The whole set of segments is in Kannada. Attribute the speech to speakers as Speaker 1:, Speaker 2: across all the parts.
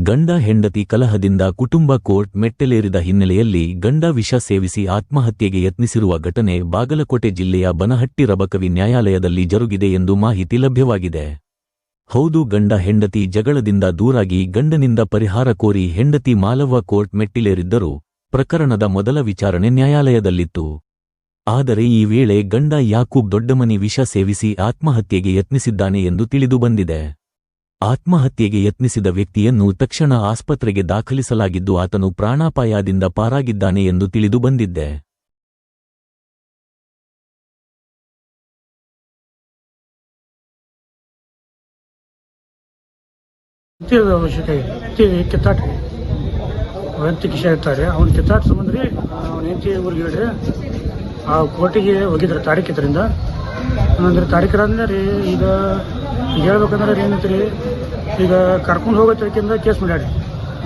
Speaker 1: ಗಂಡ ಹೆಂಡತಿ ಕಲಹದಿಂದ ಕುಟುಂಬ ಕೋರ್ಟ್ ಮೆಟ್ಟಲೇರಿದ ಹಿನ್ನೆಲೆಯಲ್ಲಿ ಗಂಡ ವಿಷ ಸೇವಿಸಿ ಆತ್ಮಹತ್ಯೆಗೆ ಯತ್ನಿಸಿರುವ ಘಟನೆ ಬಾಗಲಕೋಟೆ ಜಿಲ್ಲೆಯ ಬನಹಟ್ಟಿ ರಬಕವಿ ನ್ಯಾಯಾಲಯದಲ್ಲಿ ಜರುಗಿದೆ ಎಂದು ಮಾಹಿತಿ ಲಭ್ಯವಾಗಿದೆ. ಹೌದು, ಗಂಡ ಹೆಂಡತಿ ಜಗಳದಿಂದ ದೂರಾಗಿ ಗಂಡನಿಂದ ಪರಿಹಾರ ಕೋರಿ ಹೆಂಡತಿ ಮಾಲವ್ವ ಕೋರ್ಟ್ ಮೆಟ್ಟಿಲೇರಿದ್ದರು. ಪ್ರಕರಣದ ಮೊದಲ ವಿಚಾರಣೆ ನ್ಯಾಯಾಲಯದಲ್ಲಿತ್ತು. ಆದರೆ ಈ ವೇಳೆ ಗಂಡ ಯಾಕೂಬ್ ದೊಡ್ಡಮನಿ ವಿಷ ಸೇವಿಸಿ ಆತ್ಮಹತ್ಯೆಗೆ ಯತ್ನಿಸಿದ್ದಾನೆ ಎಂದು ತಿಳಿದುಬಂದಿದೆ. ಆತ್ಮಹತ್ಯೆಗೆ ಯತ್ನಿಸಿದ ವ್ಯಕ್ತಿಯನ್ನು ತಕ್ಷಣ ಆಸ್ಪತ್ರೆಗೆ ದಾಖಲಿಸಲಾಗಿದ್ದು ಆತನು ಪ್ರಾಣಾಪಾಯದಿಂದ ಪಾರಾಗಿದ್ದಾನೆ ಎಂದು ತಿಳಿದುಬಂದಿದೆ.
Speaker 2: ಅವನ ಕಿತ್ತಾಟ ಸಂಬಂಧ ರೀ ಅವನ ಹೆಂಡತಿ ಊರಿಗೆ ಹೇಳ್ರಿ ಆ ಕೋರ್ಟಿಗೆ ಹೋಗಿದ್ರು ತಾರೀಕಿದ್ರಿಂದ ಅಂದ್ರೆ ತಾರೀಕರಂದ್ರೆ ರೀ ಈಗ ಹೇಳ್ಬೇಕಂದ್ರೆ ರೀ ಏನಂತ ರೀ ಈಗ ಕರ್ಕೊಂಡು ಹೋಗೋ ತರಕಿಂದ ಕೇಸ್ ಮಾಡ್ಯಾಡ್ರಿ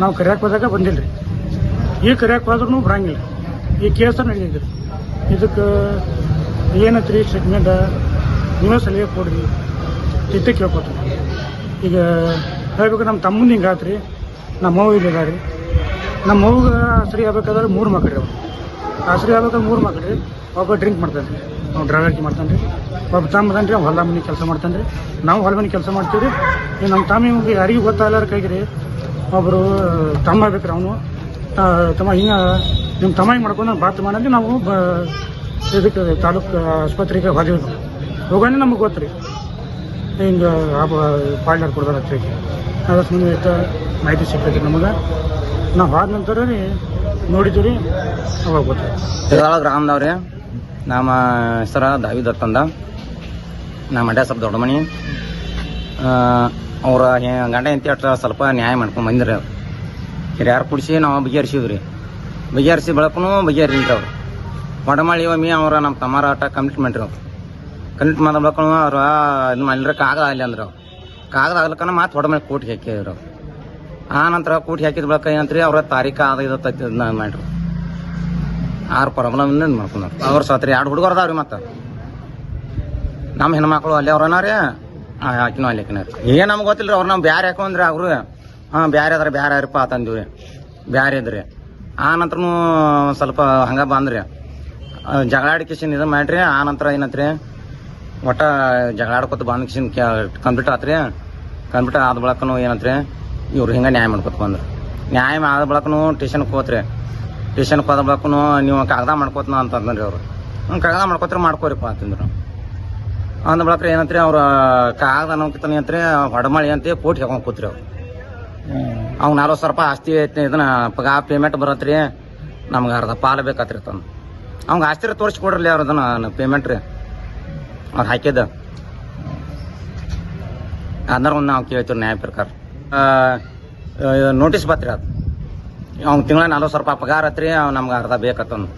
Speaker 2: ನಾವು ಕರಿಯಾಕೆ ಹೋದಾಗ ಬಂದಿಲ್ಲ ರೀ. ಈಗ ಕರಿಯಾಕೆ ಹೋದ್ರೂ ಬರಂಗಿಲ್ಲ. ಈ ಕೇಸ ನಡೆದಿದ್ರಿ ಇದಕ್ಕೆ ಏನಂತ ರೀ ಸ್ಟೇಟ್ಮೆಂಟ್ ನೀವೇ ಸಲಹೆ ಕೊಡ್ರಿ ತಿಟ್ಟ ಕೇಳ್ಕೊತೀವಿ. ಈಗ ಹೇಳ್ಬೇಕು ನಮ್ಮ ತಮ್ಮನ ಹಿಂಗೆ ಆತ್ರಿ, ನಮ್ಮ ಮಗು ಇಲ್ಲಿದ ರೀ. ನಮ್ಮ ಮಗುಗೆ ಆಸರಿ ಆಗ್ಬೇಕಾದ್ರೆ 3 ಮಕ್ಕಳು ರೀ. ಅವ್ರು ಆಸರಿ ಆಗ್ಬೇಕಾದ್ರೆ 3 ಮಕ್ಕಳು ರೀ. ಒಬ್ಬ ಡ್ರಿಂಕ್ ಮಾಡ್ತಾನೆ ರೀ, ಅವ್ನು ಡ್ರೈವರ್ಗೆ ಮಾಡ್ತಾನೆ ರೀ. ಒಬ್ಬ ತಮ್ಮದಾನೆ ರೀ, ಹೊಲ ಮನೆ ಕೆಲಸ ಮಾಡ್ತಾನೆ ರೀ. ನಾವು ಹೊಲ ಮನೆ ಕೆಲಸ ಮಾಡ್ತೀವಿ ರೀ. ನಮ್ಮ ತಮ್ಮ ಯಾರಿಗೂ ಗೊತ್ತಾಗಲಾರ ಕೈಗೆ ರೀ ಒಬ್ಬರು ತಮ್ಮ ಬೇಕ್ರಿ. ಅವನು ತಮ್ಮ ಹಿಂಗೆ ನಿಮ್ಮ ತಮ್ಮ ಹಿಂಗೆ ಮಾಡ್ಕೊಂಡು ನಾನು ಬಾತ್ ಮಾಡಿ ನಾವು ಇದಕ್ಕೆ ತಾಲೂಕು ಆಸ್ಪತ್ರೆಗೆ ಹೋಗೋಣ. ನಮಗೆ ಗೊತ್ತು ರೀ ಹಿಂಗೆ ಪಾರ್ಟ್ನರ್ ಕೊಡ್ದಾರ ಹತ್ತಿರಕ್ಕೆ ಅದಕ್ಕೆ ಮುಂದೆ ಎಷ್ಟು ಮಾಹಿತಿ ಸಿಗ್ತೈತಿ ನಮಗೆ. ನಾವು ಹೋದ ನಂತರ ರೀ ನೋಡಿದ್ದೀವಿ ರೀ ಅವಾಗ ಗೊತ್ತು.
Speaker 3: ಗ್ರಾಮದವ್ರಿ ನಮ್ಮ ಹೆಸರ ದಾವಿದ್ ಅಂತಂದ. ನಮ್ಮ ಮಂಡ್ಯ ಸ್ವಲ್ಪ ದೊಡ್ಡ ಮನೆ. ಅವ್ರ ಗಂಡ ಹೆಂಡತಿ ಅಷ್ಟು ಸ್ವಲ್ಪ ನ್ಯಾಯ ಮಾಡ್ಕೊಂಡು ಬಂದಿರಿ. ಅವ್ರು ಹಿರಿಯಾರು ಕುಡಿಸಿ ನಾವು ಬಗೆಹರಿಸಿದ್ರಿ. ಬಗೆಹರಿಸಿ ಬೆಳಕು ಬಗೆಹರಿಲ್ರಿ. ಅವ್ರು ಒಡಮಾಳಿ ಒಮ್ಮೆ ಅವ್ರ ನಮ್ಮ ತಮ್ಮಾರ ಆಟ ಕಂಪ್ಲೀಟ್ ಮಾಡ್ರಿ. ಅವ್ರು ಕಂಪ್ಲೀಟ್ ಮಾಡಿದ ಬೆಳಕು ಅವ್ರ ಇದು ಮಾಡಿದ್ರೆ ಕಾಗದ ಆಗಲಿ ಅಂದ್ರೆ ಅವ್ರು ಕಾಗದ ಆಗ್ಲಕ್ಕನ ಮಾತು ಒಡಮಾಳಿ ಕೋರ್ಟ್ಗೆ ಹಾಕಿದ್ರು. ಅವ್ರು ಆ ನಂತರ ಕೋರ್ಟ್ಗೆ ಹಾಕಿದ ಬೆಳಕ ಏನಂತ್ರಿ ಅವ್ರ ತಾರೀಕು ಆದ ಇದು ಮಾಡ್ರಿ. 6 ಪ್ರಾಬ್ಲಮ್ ಮಾಡ್ಕೊಂಡ್ರು. ಅವ್ರು ಸತ್ರಿ 2 ಹುಡುಗರು ಅದಾವ್ರಿ. ಮತ್ತು ನಮ್ಮ ಹೆಣ್ಮಕ್ಳು ಅಲ್ಲಿ ಅವ್ರನ ರೀ ಹಾಕಿನೂ ಅಲ್ಲಿಕಿನ ರೀ. ಏನು ನಮ್ಗೆ ಗೊತ್ತಿಲ್ಲ ರೀ. ಅವ್ರು ನಾವು ಬ್ಯಾರೆ ಹಾಕೊಂಡ್ರಿ ಅವ್ರು ಬ್ಯಾರೆ ಅದಾರ ಬ್ಯಾರೆ ಯಾರಪ್ಪ ತಂದಿವಿ ರೀ. ಬ್ಯಾರೆ ಇದ್ರಿ. ಆ ನಂತರ ಸ್ವಲ್ಪ ಹಂಗೆ ಬಂದ್ರಿ ಜಗಳಾಡಿ ಕಿಶನ್ ಇದು ಮಾಡ್ರಿ. ಆ ನಂತರ ಏನಂತ್ರಿ ಒಟ್ಟ ಜಗಳಾಡ್ಕೊತ ಬಂದ್ ಕಿಶನ್ ಕಂಪ್ಲೀಟ್ ಆತ್ರಿ. ಕಂಪ್ಲೀಟ್ ಆದ ಬಳಕನು ಏನಂತ್ರಿ ಇವ್ರು ಹಿಂಗೆ ನ್ಯಾಯ ಮಾಡ್ಕೊತ ಬಂದ್ರು. ನ್ಯಾಯ ಆದ ಬಳಕನು ಸ್ಟೇಷನ್ಗೆ ಹೋತ್ರಿ. ಸ್ಟೇಷನ್ಗೆ ಹೋದ ಬಳಕೂ ನೀವು ಕಾಗದ ಮಾಡ್ಕೋತನ ಅಂತಂದ್ರಿ. ಅವ್ರು ಕಾಗದ ಮಾಡ್ಕೋತಾರೆ ಮಾಡ್ಕೋರಿಪ್ಪ ಅಂತಂದ್ರು. ಅಂದ ಬಳಕ್ರಿ ಏನಂತ್ರಿ ಅವ್ರ ಕಾಗದ ಅನ್ನೋಕಿತಾನೆ ಅಂತ್ರಿ ಹೊಡಮಾಳಿ ಅಂತ ಕೋರ್ಟ್ಗೆ ಹಾಕೊಂಡು ಕೂತ್ರಿ. ಅವ್ರು ಅವ್ನು 40,000 ರೂಪಾಯಿ ಆಸ್ತಿ ಇದನ್ನ ಪೇಮೆಂಟ್ ಬರತ್ರಿ. ನಮ್ಗೆ ಅರ್ಧ ಪಾಲು ಬೇಕಾತ್ರಿ ತಂದು ಅವ್ಗೆ ಆಸ್ತಿ ತೋರಿಸ್ಕೊಡ್ರಿ. ಅವ್ರು ಅದನ್ನ ಪೇಮೆಂಟ್ ರೀ ಅವ್ರು ಹಾಕಿದ್ದ ಅದನ್ನ ಒಂದು ನಾವು ಕೇಳ್ತೀವಿ ನ್ಯಾಯ ಪ್ರಕಾರ. ನೋಟಿಸ್ ಬತ್ರಿ ಅದು ಅವ್ನು ತಿಂಗಳ 40,000 ರೂಪಾಯಿ ಪಗಾರ ಹತ್ರಿ. ನಮ್ಗೆ ಅರ್ಧ ಬೇಕತ್ತಂದು